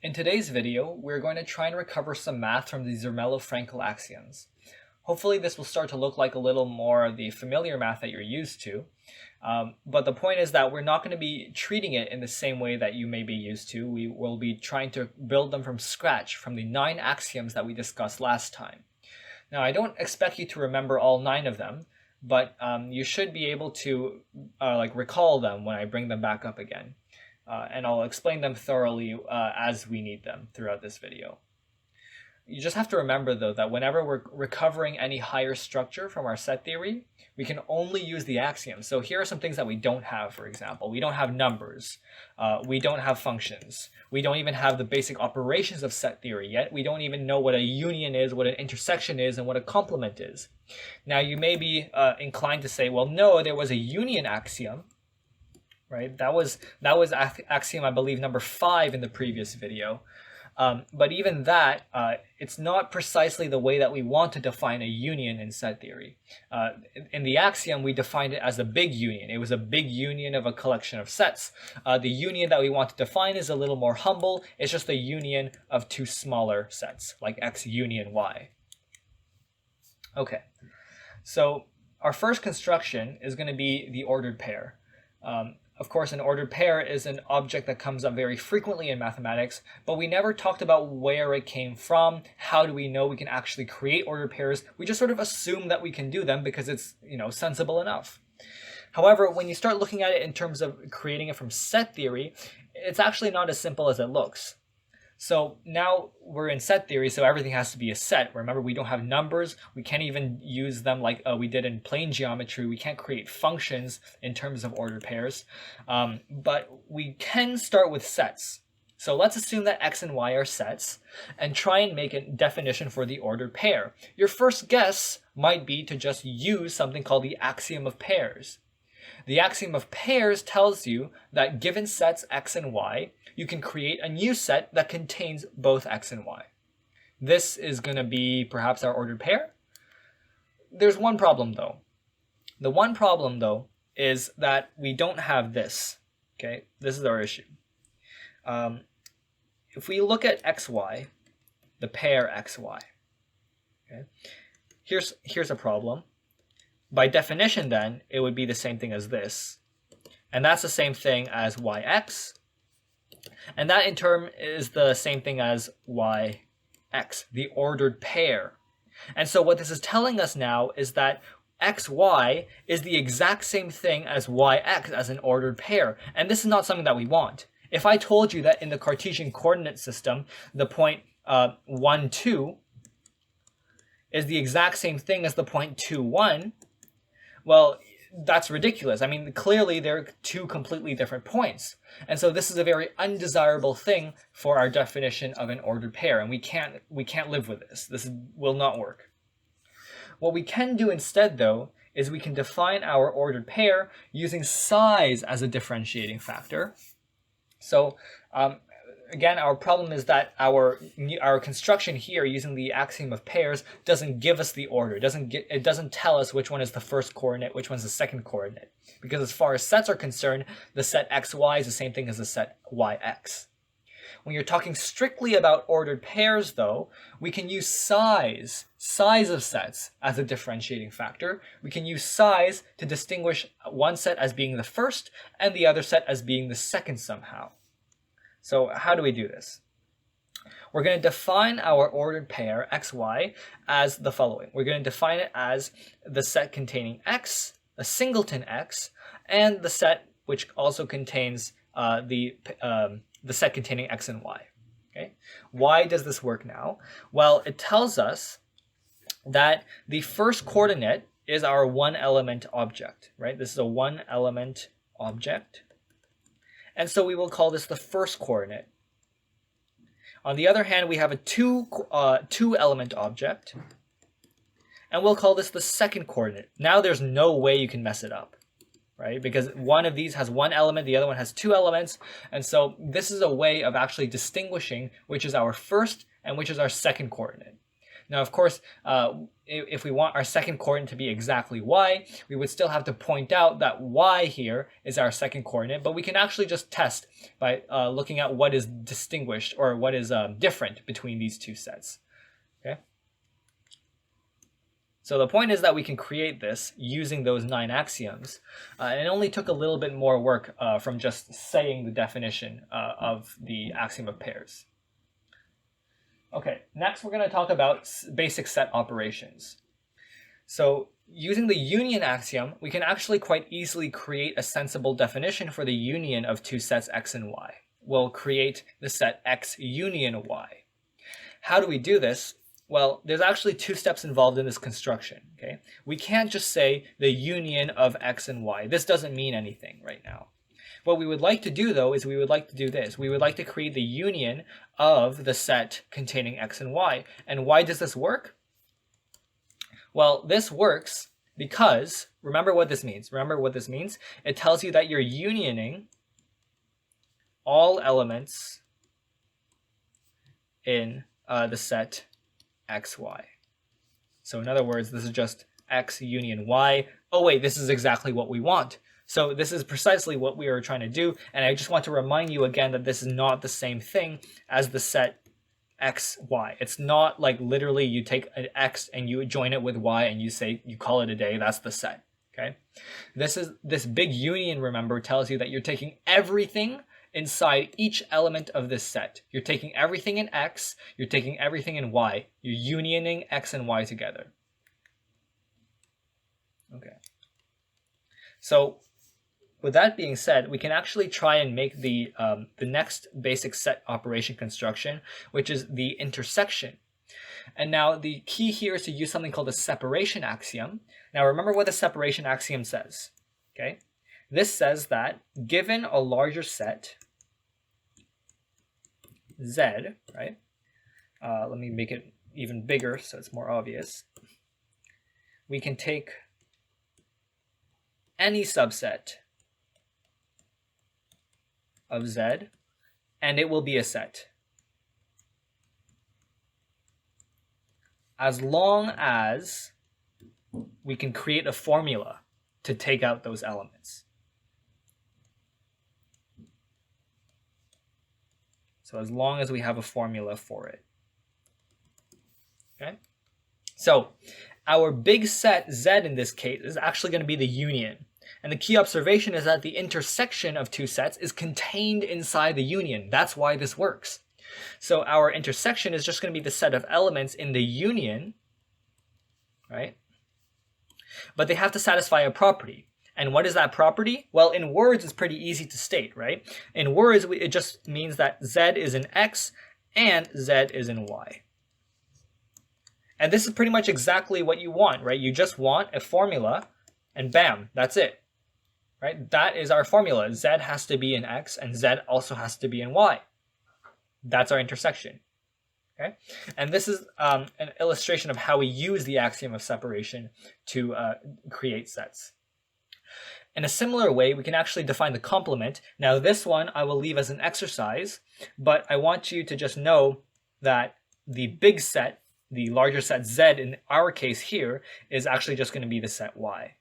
In today's video, we're going to try and recover some math from the Zermelo-Fraenkel axioms. Hopefully this will start to look like a little more of the familiar math that you're used to, but the point is that we're not going to be treating it in the same way that you may be used to. We will be trying to build them from scratch from the 9 axioms that we discussed last time. Now, I don't expect you to remember all 9 of them, but you should be able to recall them when I bring them back up again. And I'll explain them thoroughly as we need them throughout this video. You just have to remember, though, that whenever we're recovering any higher structure from our set theory, we can only use the axioms. So here are some things that we don't have, for example. We don't have numbers. We don't have functions. We don't even have the basic operations of set theory yet. We don't even know what a union is, what an intersection is, and what a complement is. Now, you may be inclined to say, well, no, there was a union axiom. Right, that was axiom, I believe, number 5 in the previous video. But even that, it's not precisely the way that we want to define a union in set theory. In the axiom, we defined it as a big union. It was a big union of a collection of sets. The union that we want to define is a little more humble. It's just a union of 2 smaller sets, like X union Y. Okay, so our first construction is going to be the ordered pair. Of course, an ordered pair is an object that comes up very frequently in mathematics, but we never talked about where it came from. How do we know we can actually create ordered pairs? We just sort of assume that we can do them because it's, sensible enough. However, when you start looking at it in terms of creating it from set theory, it's actually not as simple as it looks. So now we're in set theory, so everything has to be a set. Remember, we don't have numbers. We can't even use them like we did in plane geometry. We can't create functions in terms of ordered pairs. But we can start with sets. So let's assume that X and Y are sets and try and make a definition for the ordered pair. Your first guess might be to just use something called the axiom of pairs. The axiom of pairs tells you that given sets X and Y, you can create a new set that contains both X and Y. This is going to be perhaps our ordered pair. There's one problem, though. The one problem, though, is that we don't have this. Okay, this is our issue. If we look at XY, the pair XY, okay, here's a problem. By definition, then, it would be the same thing as this. And that's the same thing as yx. And that, in turn, is the same thing as yx, the ordered pair. And so what this is telling us now is that xy is the exact same thing as yx as an ordered pair. And this is not something that we want. If I told you that in the Cartesian coordinate system, the point 1, 2 is the exact same thing as the point 2, 1, well, that's ridiculous. I mean, clearly they're 2 completely different points. And so this is a very undesirable thing for our definition of an ordered pair, and we can't live with this. This will not work. What we can do instead, though, is we can define our ordered pair using size as a differentiating factor. So, again, our problem is that our construction here using the axiom of pairs doesn't give us the order. It doesn't tell us which one is the first coordinate, which one's the second coordinate. Because as far as sets are concerned, the set xy is the same thing as the set yx. When you're talking strictly about ordered pairs, though, we can use size of sets as a differentiating factor. We can use size to distinguish one set as being the first and the other set as being the second somehow. So how do we do this? We're going to define our ordered pair, xy, as the following. We're going to define it as the set containing x, a singleton x, and the set which also contains the set containing x and y. Okay? Why does this work now? Well, it tells us that the first coordinate is our one-element object, right? This is a one-element object. And so we will call this the first coordinate. On the other hand, we have a two-element object, and we'll call this the second coordinate. Now there's no way you can mess it up, right? Because one of these has one element, the other one has 2 elements, and so this is a way of actually distinguishing which is our first and which is our second coordinate. Now, of course, if we want our second coordinate to be exactly y, we would still have to point out that y here is our second coordinate, but we can actually just test by looking at what is distinguished or what is different between these two sets. Okay. So the point is that we can create this using those 9 axioms. And it only took a little bit more work from just saying the definition of the axiom of pairs. Okay, next we're going to talk about basic set operations. So using the union axiom, we can actually quite easily create a sensible definition for the union of two sets x and y. We'll create the set x union y. How do we do this? Well, there's actually 2 steps involved in this construction. Okay, we can't just say the union of x and y. This doesn't mean anything right now. What we would like to do, though, is we would like to do this. We would like to create the union of the set containing x and y. And why does this work? Well, this works because, remember what this means. It tells you that you're unioning all elements in the set x, y. So in other words, this is just x union y. Oh wait, this is exactly what we want. So this is precisely what we are trying to do, and I just want to remind you again that this is not the same thing as the set x, y. It's not like literally you take an x and you join it with y and you call it a day, that's the set, okay? This big union, remember, tells you that you're taking everything inside each element of this set. You're taking everything in x, you're taking everything in y. You're unioning x and y together. Okay. So with that being said, we can actually try and make the next basic set operation construction, which is the intersection. And now the key here is to use something called the separation axiom. Now remember what the separation axiom says. Okay, this says that given a larger set Z, right? Let me make it even bigger so it's more obvious. We can take any subset of Z, and it will be a set. As long as we can create a formula to take out those elements. So as long as we have a formula for it. Okay? So our big set Z in this case is actually going to be the union. And the key observation is that the intersection of two sets is contained inside the union. That's why this works. So our intersection is just going to be the set of elements in the union, right? But they have to satisfy a property. And what is that property? Well, in words, it's pretty easy to state, right? In words, it just means that Z is in X and Z is in Y. And this is pretty much exactly what you want, right? You just want a formula and bam, that's it, right? That is our formula. Z has to be in X and Z also has to be in Y. That's our intersection, okay? And this is an illustration of how we use the axiom of separation to create sets. In a similar way, we can actually define the complement. Now this one I will leave as an exercise, but I want you to just know that the big set, the larger set Z in our case here, is actually just going to be the set Y.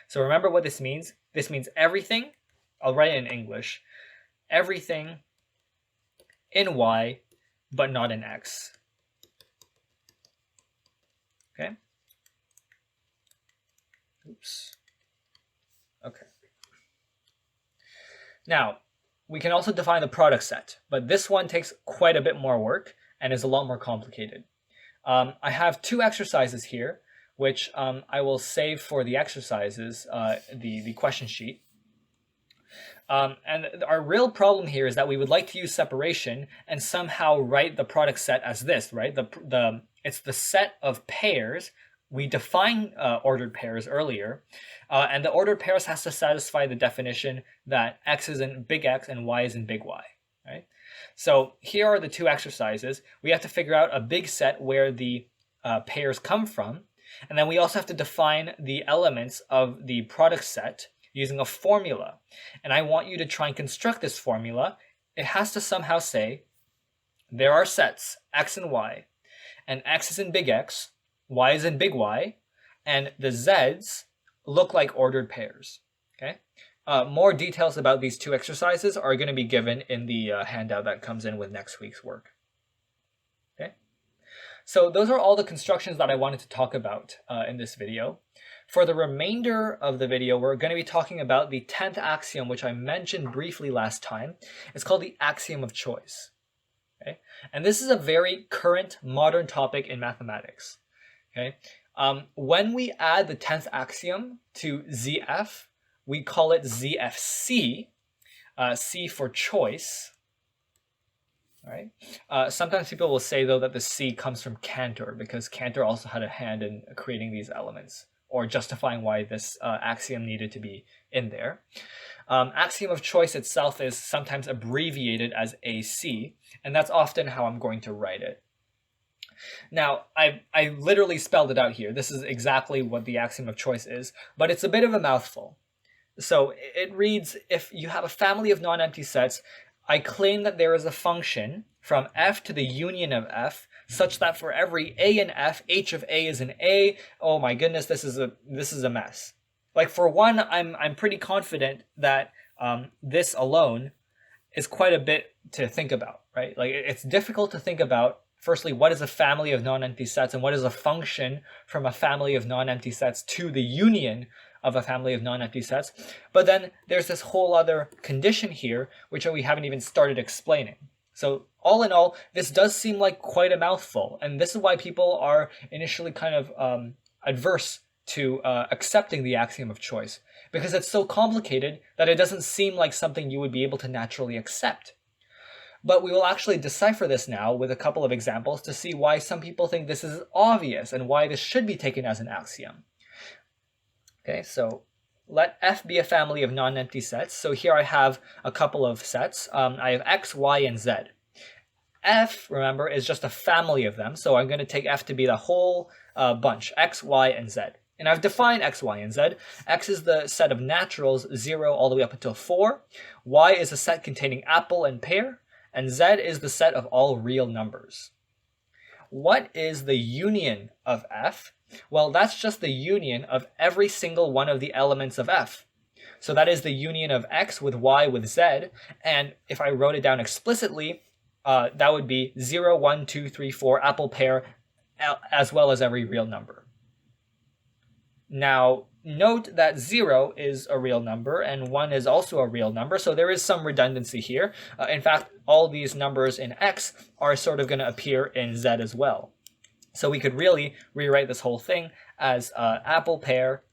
So remember what this means. This means everything, I'll write it in English, everything in Y, but not in X. Okay? Oops. Okay. Now, we can also define the product set, but this one takes quite a bit more work and is a lot more complicated. I have 2 exercises here, which I will save for the exercises, the question sheet. And our real problem here is that we would like to use separation and somehow write the product set as this, right? It's the set of pairs. We define ordered pairs earlier, and the ordered pairs has to satisfy the definition that X is in big X and Y is in big Y, right? So here are the 2 exercises. We have to figure out a big set where the pairs come from, and then we also have to define the elements of the product set using a formula. And I want you to try and construct this formula. It has to somehow say there are sets X and Y, and x is in big X, y is in big Y, and the z's look like ordered pairs. Okay. More details about these two exercises are going to be given in the handout that comes in with next week's work. Okay. So those are all the constructions that I wanted to talk about in this video. For the remainder of the video, we're going to be talking about the 10th axiom, which I mentioned briefly last time. It's called the axiom of choice. Okay? And this is a very current, modern topic in mathematics. Okay? When we add the 10th axiom to ZF, we call it ZFC, C for choice. All right. Sometimes people will say, though, that the C comes from Cantor, because Cantor also had a hand in creating these elements, or justifying why this axiom needed to be in there. Axiom of choice itself is sometimes abbreviated as AC, and that's often how I'm going to write it. Now, I literally spelled it out here. This is exactly what the axiom of choice is, but it's a bit of a mouthful. So it reads, if you have a family of non-empty sets, I claim that there is a function from f to the union of f such that for every a in f, h of a is an a. Oh my goodness, this is a mess. Like, for one, I'm pretty confident that this alone is quite a bit to think about, right? Like, it's difficult to think about, firstly, what is a family of non-empty sets and what is a function from a family of non-empty sets to the union of a family of non-empty sets. But then there's this whole other condition here, which we haven't even started explaining. So all in all, this does seem like quite a mouthful, and this is why people are initially kind of adverse to accepting the axiom of choice, because it's so complicated that it doesn't seem like something you would be able to naturally accept. But we will actually decipher this now with a couple of examples to see why some people think this is obvious and why this should be taken as an axiom. Okay, so let F be a family of non-empty sets. So here I have a couple of sets. I have X, Y, and Z. F, remember, is just a family of them. So I'm going to take F to be the whole bunch, X, Y, and Z. And I've defined X, Y, and Z. X is the set of naturals, 0 all the way up until 4. Y is a set containing apple and pear. And Z is the set of all real numbers. What is the union of F? Well, that's just the union of every single one of the elements of F. So that is the union of X with Y with Z. And if I wrote it down explicitly, that would be 0, 1, 2, 3, 4, apple, pear, as well as every real number. Now, note that 0 is a real number and 1 is also a real number, so there is some redundancy here. In fact, all these numbers in X are sort of going to appear in Z as well. So we could really rewrite this whole thing as apple, pear,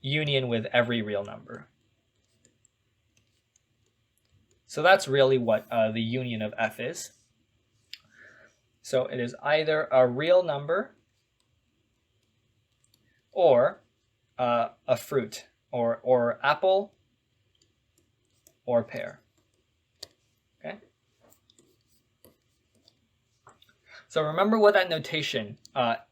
union with every real number. So that's really what the union of F is. So it is either a real number or a fruit, or apple or pear. Okay? So remember what that notation,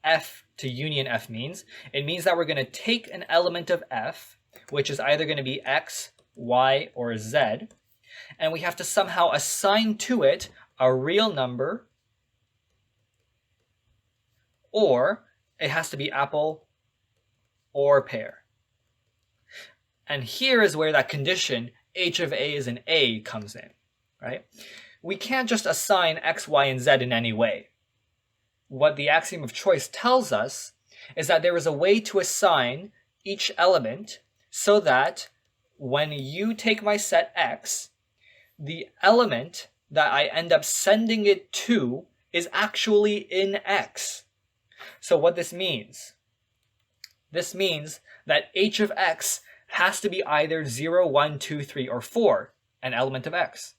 F to union F, means. It means that we're going to take an element of F, which is either going to be X, Y, or Z, and we have to somehow assign to it a real number, or it has to be apple or pear. And here is where that condition, h of a is an a, comes in, right? We can't just assign x, y, and z in any way. What the axiom of choice tells us is that there is a way to assign each element so that when you take my set X, the element that I end up sending it to is actually in X. So what this means that h of x has to be either 0, 1, 2, 3, or 4, an element of x.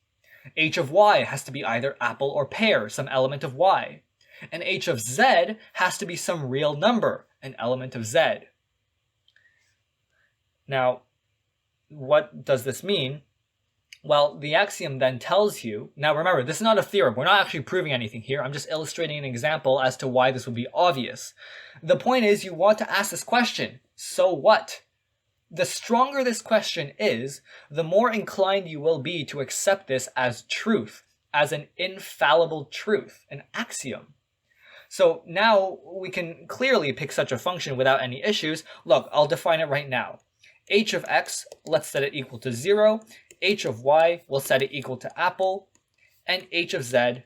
H of y has to be either apple or pear, some element of y. And h of z has to be some real number, an element of z. Now, what does this mean? Well, the axiom then tells you, now remember, this is not a theorem. We're not actually proving anything here. I'm just illustrating an example as to why this would be obvious. The point is, you want to ask this question, so what? The stronger this question is, the more inclined you will be to accept this as truth, as an infallible truth, an axiom. So now we can clearly pick such a function without any issues. Look, I'll define it right now. H of x, let's set it equal to 0. H of y, we'll set it equal to apple. And h of z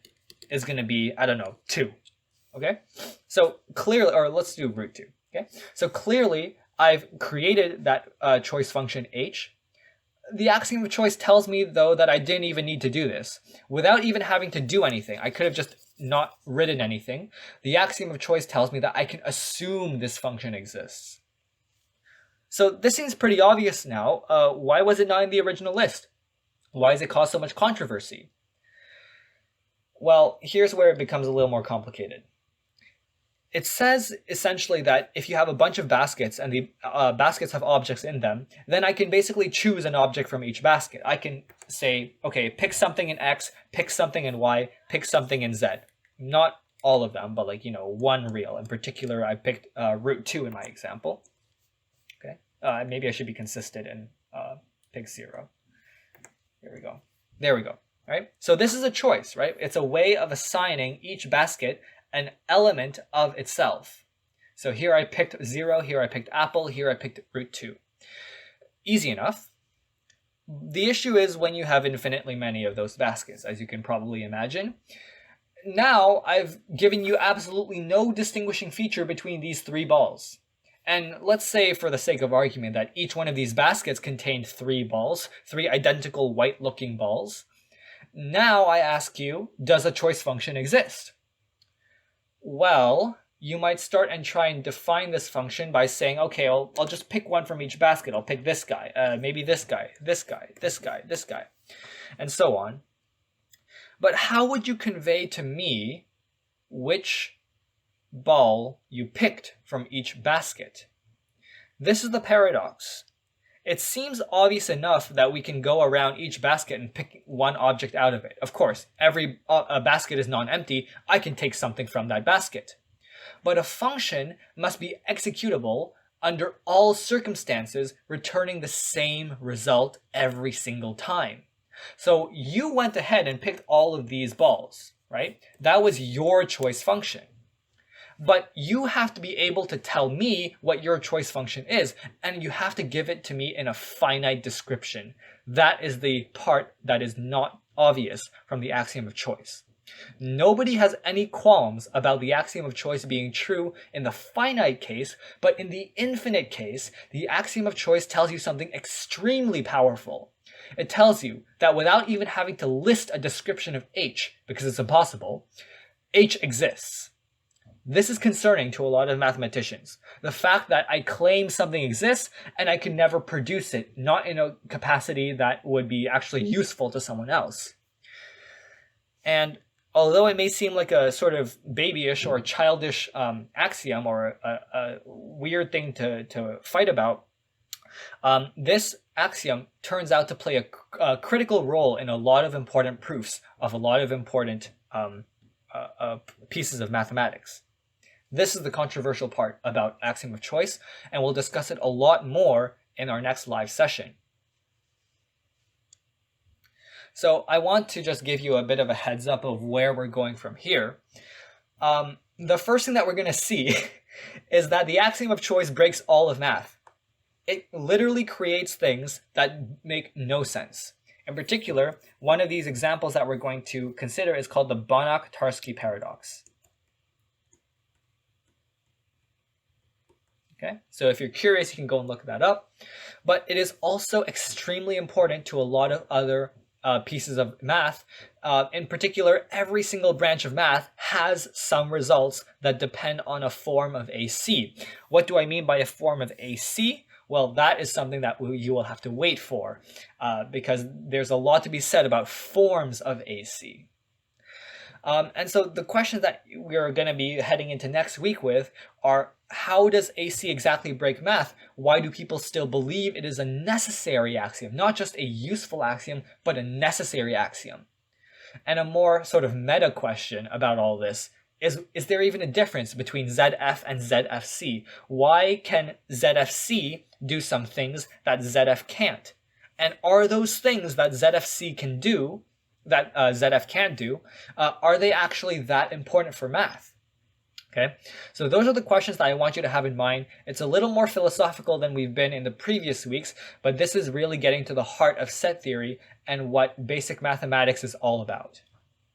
is going to be, I don't know, 2. Okay? So clearly, or let's do root 2. Okay? So clearly, I've created that choice function h. The axiom of choice tells me, though, that I didn't even need to do this. Without even having to do anything, I could have just not written anything. The axiom of choice tells me that I can assume this function exists. So this seems pretty obvious now. Why was it not in the original list? Why does it cause so much controversy? Well, here's where it becomes a little more complicated. It says essentially that if you have a bunch of baskets and the baskets have objects in them, then I can basically choose an object from each basket. I can say, okay, pick something in X, pick something in Y, pick something in Z. Not all of them, but one real. In particular, I picked root 2 in my example. Okay, maybe I should be consistent and pick 0. Here we go. There we go. All right. So this is a choice, right? It's a way of assigning each basket an element of itself. So here I picked 0, here I picked apple, here I picked root 2. Easy enough. The issue is when you have infinitely many of those baskets, as you can probably imagine. Now I've given you absolutely no distinguishing feature between these 3 balls. And let's say, for the sake of argument, that each one of these baskets contained 3 balls, 3 identical white-looking balls. Now I ask you, does a choice function exist? Well, you might start and try and define this function by saying, okay, I'll just pick one from each basket. I'll pick this guy, maybe this guy, this guy, this guy, this guy, and so on. But how would you convey to me which ball you picked from each basket? This is the paradox. It seems obvious enough that we can go around each basket and pick one object out of it. Of course, every basket is non-empty. I can take something from that basket. But a function must be executable under all circumstances, returning the same result every single time. So you went ahead and picked all of these balls, right? That was your choice function. But you have to be able to tell me what your choice function is, and you have to give it to me in a finite description. That is the part that is not obvious from the axiom of choice. Nobody has any qualms about the axiom of choice being true in the finite case, but in the infinite case, the axiom of choice tells you something extremely powerful. It tells you that without even having to list a description of H, because it's impossible, H exists. This is concerning to a lot of mathematicians. The fact that I claim something exists and I can never produce it, not in a capacity that would be actually useful to someone else. And although it may seem like a sort of babyish or childish axiom or a weird thing to fight about, this axiom turns out to play a critical role in a lot of important proofs of a lot of important pieces of mathematics. This is the controversial part about axiom of choice, and we'll discuss it a lot more in our next live session. So I want to just give you a bit of a heads up of where we're going from here. The first thing that we're going to see is that the axiom of choice breaks all of math. It literally creates things that make no sense. In particular, one of these examples that we're going to consider is called the Banach-Tarski paradox. Okay, so if you're curious, you can go and look that up. But it is also extremely important to a lot of other pieces of math. In particular, every single branch of math has some results that depend on a form of AC. What do I mean by a form of AC? Well, that is something that you will have to wait for because there's a lot to be said about forms of AC. And so the questions that we're going to be heading into next week with are, how does AC exactly break math? Why do people still believe it is a necessary axiom? Not just a useful axiom, but a necessary axiom. And a more sort of meta question about all this is there even a difference between ZF and ZFC? Why can ZFC do some things that ZF can't? And are those things that ZFC can do that ZF can't do, are they actually that important for math? Okay, so those are the questions that I want you to have in mind. It's a little more philosophical than we've been in the previous weeks, but this is really getting to the heart of set theory and what basic mathematics is all about.